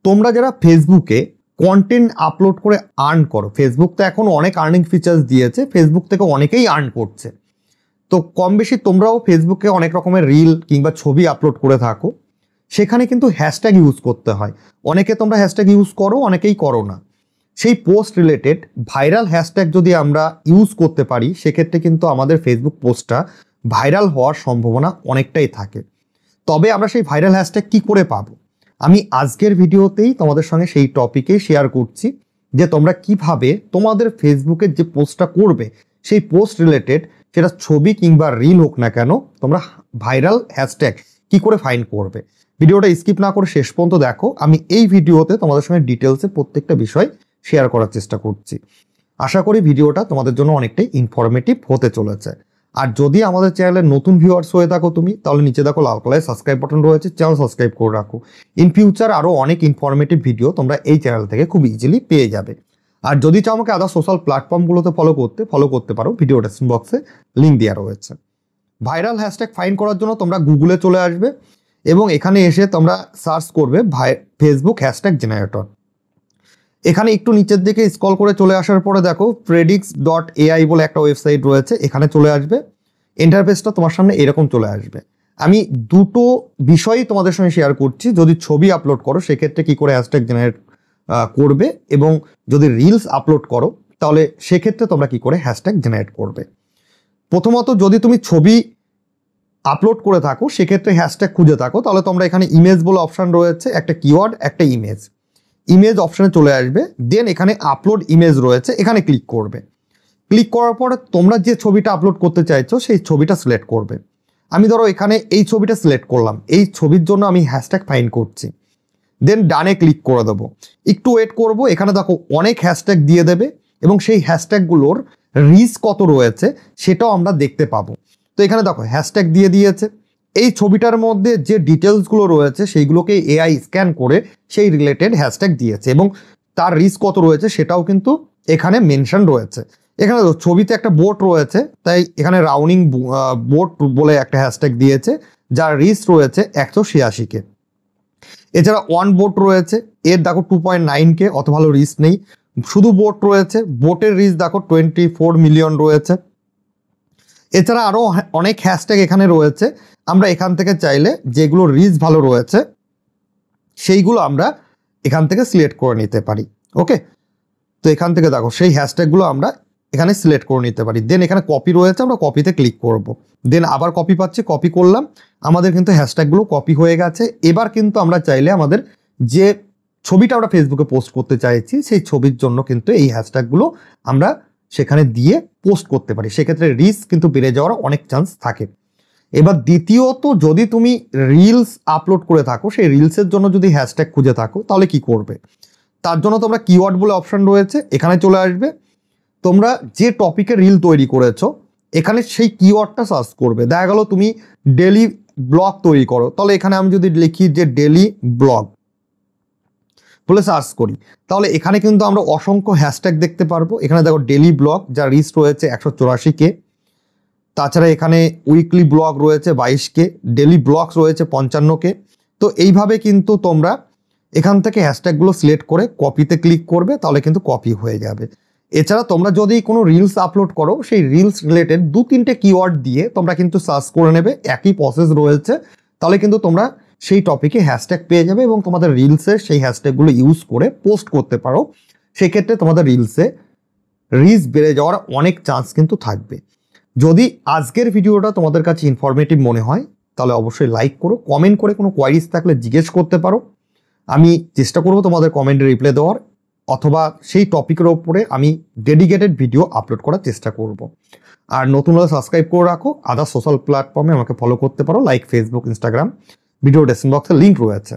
তোমরা যারা ফেসবুকে কন্টেন্ট আপলোড করে আর্ন করো, ফেসবুক তো এখন অনেক আর্নিং ফিচার্স দিয়েছে, ফেসবুক থেকে অনেকেই আর্ন করছে। তো কম বেশি তোমরাও ফেসবুকে অনেক রকমের রিল কিংবা ছবি আপলোড করে থাকো, সেখানে কিন্তু হ্যাশট্যাগ ইউজ করতে হয়। অনেকে তোমরা হ্যাশট্যাগ ইউজ করো, অনেকেই করো না। সেই পোস্ট রিলেটেড ভাইরাল হ্যাশট্যাগ যদি আমরা ইউজ করতে পারি, সেক্ষেত্রে কিন্তু আমাদের ফেসবুক পোস্টটা ভাইরাল হওয়ার সম্ভাবনা অনেকটাই থাকে। তবে আমরা সেই ভাইরাল হ্যাশট্যাগ কী করে পাবো, আমি আজকের ভিডিওতেই তোমাদের সঙ্গে সেই টপিকেই শেয়ার করছি যে তোমরা কিভাবে তোমাদের ফেসবুকের যে পোস্টটা করবে সেই পোস্ট রিলেটেড, সেটা ছবি কিংবা রিল হোক না কেন, তোমরা ভাইরাল হ্যাশট্যাগ কি করে ফাইন্ড করবে। ভিডিওটা স্কিপ না করে শেষ পর্যন্ত দেখো। আমি এই ভিডিওতে তোমাদের সঙ্গে ডিটেলসে প্রত্যেকটা বিষয় শেয়ার করার চেষ্টা করছি। আশা করি ভিডিওটা তোমাদের জন্য অনেকটাই ইনফরমেটিভ হতে চলেছে। আর যদি আমাদের চ্যানেলের নতুন ভিউয়ার্স হয়ে থাকো তুমি, তাহলে নিচে দেখো লাল কালারের সাবস্ক্রাইব বাটন রয়েছে, চ্যানেল সাবস্ক্রাইব করে রাখো। ইন ফিউচার আরও অনেক ইনফরমেটিভ ভিডিও তোমরা এই চ্যানেল থেকে খুব ইজিলি পেয়ে যাবে। আর যদি চাও আমাকে আদার সোশ্যাল প্ল্যাটফর্মগুলোতে ফলো করতে পারো, ভিডিও ডেসক্রিপশন বক্সে লিঙ্ক দেওয়া রয়েছে। ভাইরাল হ্যাশট্যাগ ফাইন্ড করার জন্য তোমরা গুগলে চলে আসবে এবং এখানে এসে তোমরা সার্চ করবে ফেসবুক হ্যাশট্যাগ জেনারেটর। এখানে একটু নিচের দিকে স্ক্রল করে চলে আসার পরে দেখো predix.ai বলে একটা ওয়েবসাইট রয়েছে, এখানে চলে আসবে। ইন্টারফেসটা তোমার সামনে এরকম চলে আসবে। আমি দুটো বিষয়ই তোমাদের সঙ্গে শেয়ার করছি। যদি ছবি আপলোড করো সেক্ষেত্রে কি করে হ্যাশট্যাগ জেনারেট করবে, এবং যদি রিলস আপলোড করো তাহলে সেক্ষেত্রে তোমরা কি করে হ্যাশট্যাগ জেনারেট করবে। প্রথমত, যদি তুমি ছবি আপলোড করে থাকো সেক্ষেত্রে হ্যাশট্যাগ খুঁজে থাকো, তাহলে তোমরা এখানে ইমেজ বলে অপশান রয়েছে, একটা কিওয়ার্ড, একটা ইমেজ অপশানে চলে আসবে। দেন এখানে আপলোড ইমেজ রয়েছে, এখানে ক্লিক করবে। ক্লিক করার পরে তোমরা যে ছবিটা আপলোড করতে চাইছো সেই ছবিটা সিলেক্ট করবে। আমি ধরো এখানে এই ছবিটা সিলেক্ট করলাম, এই ছবির জন্য আমি হ্যাশট্যাগ ফাইন্ড করছি। দেন ডানে ক্লিক করে দেবো। একটু ওয়েট করব, এখানে দেখো অনেক হ্যাশট্যাগ দিয়ে দেবে এবং সেই হ্যাশট্যাগুলোর রিচ কত রয়েছে সেটাও আমরা দেখতে পাবো। তো এখানে দেখো হ্যাশট্যাগ দিয়ে দিয়েছে। এই ছবিটার মধ্যে যে ডিটেলসগুলো রয়েছে সেইগুলোকে এআই স্ক্যান করে সেই রিলেটেড হ্যাশট্যাগ দিয়েছে এবং তার রিচ কত রয়েছে সেটাও কিন্তু এখানে মেনশন রয়েছে। এখানে ছবিতে একটা বোট রয়েছে, তাই এখানে রাউন্ডিং বোট বলে একটা হ্যাশট্যাগ দিয়েছে, যার রিচ রয়েছে 186K। এছাড়া ওয়ান বোট রয়েছে, এর দেখো 2.9K, অত ভালো রিচ নেই। শুধু বোট রয়েছে, বোটের রিচ দেখো 24 মিলিয়ন রয়েছে। এছাড়া আরও অনেক হ্যাশট্যাগ এখানে রয়েছে। আমরা এখান থেকে চাইলে যেগুলো রিচ ভালো রয়েছে সেইগুলো আমরা এখান থেকে সিলেক্ট করে নিতে পারি। ওকে, তো এখান থেকে দেখো সেই হ্যাশট্যাগুলো আমরা এখানে সিলেক্ট করে নিতে পারি। দেন এখানে কপি রয়েছে, আমরা কপিতে ক্লিক করব। দেন আবার কপি পাচ্ছি, কপি করলাম, আমাদের কিন্তু হ্যাশট্যাগুলো কপি হয়ে গেছে। এবার কিন্তু আমরা চাইলে আমাদের যে ছবিটা আমরা ফেসবুকে পোস্ট করতে চাইছি সেই ছবির জন্য কিন্তু এই হ্যাশট্যাগুলো আমরা সেখানে দিয়ে পোস্ট করতে পারি। সেক্ষেত্রে রিচ কিন্তু বেড়ে যাওয়ার অনেক চান্স থাকে। এবার দ্বিতীয়ত, যদি তুমি রিলস আপলোড করে থাকো, সেই রিলসের জন্য যদি হ্যাশট্যাগ খুঁজে থাকো তাহলে কি করবে। তার জন্য তোমরা কিওয়ার্ড বলে অপশান রয়েছে, এখানে চলে আসবে। তোমরা যে টপিকে রিল তৈরি করেছো এখানে সেই কিওয়ার্ডটা সার্চ করবে। দেখা গেল তুমি ডেলি ব্লগ তৈরি করো, তাহলে এখানে আমি যদি লিখি যে ডেলি ব্লগ বলে সার্চ করি, তাহলে এখানে কিন্তু আমরা অসংখ্য হ্যাশট্যাগ দেখতে পারবো। এখানে দেখো ডেলি ব্লগ, যার রিচ রয়েছে 184K। তাছাড়া এখানে উইকলি ব্লগ রয়েছে 22K, ডেলি ব্লগস রয়েছে 55K। তো এইভাবে কিন্তু তোমরা এখান থেকে হ্যাশট্যাগুলো সিলেক্ট করে কপিতে ক্লিক করবে, তাহলে কিন্তু কপি হয়ে যাবে। এছাড়া তোমরা যদি কোনো রিলস আপলোড করো, সেই রিলস রিলেটেড 2-3টে কিওয়ার্ড দিয়ে তোমরা কিন্তু সার্চ করে নেবে, একই প্রসেস রয়েছে। তাহলে কিন্তু তোমরা সেই টপিকে হ্যাশট্যাগ পেয়ে যাবে এবং তোমাদের রিলসে সেই হ্যাশট্যাগুলো ইউজ করে পোস্ট করতে পারো। সেক্ষেত্রে তোমাদের রিলসে রিচ বেড়ে যাওয়ার অনেক চান্স কিন্তু থাকবে। যদি আজকের ভিডিওটা তোমাদের কাছে ইনফরমেটিভ মনে হয় তাহলে অবশ্যই লাইক করো, কমেন্ট করে কোনো কোয়ারিজ থাকলে জিজ্ঞেস করতে পারো। আমি চেষ্টা করব তোমাদের কমেন্টে রিপ্লাই দেওয়ার, অথবা সেই টপিকের ওপরে আমি ডেডিকেটেড ভিডিও আপলোড করার চেষ্টা করব। আর নতুন হলে সাবস্ক্রাইব করে রাখো। আদার সোশ্যাল প্ল্যাটফর্মে আমাকে ফলো করতে পারো, like Facebook, Instagram. Video description বক্সে লিঙ্ক রয়েছে।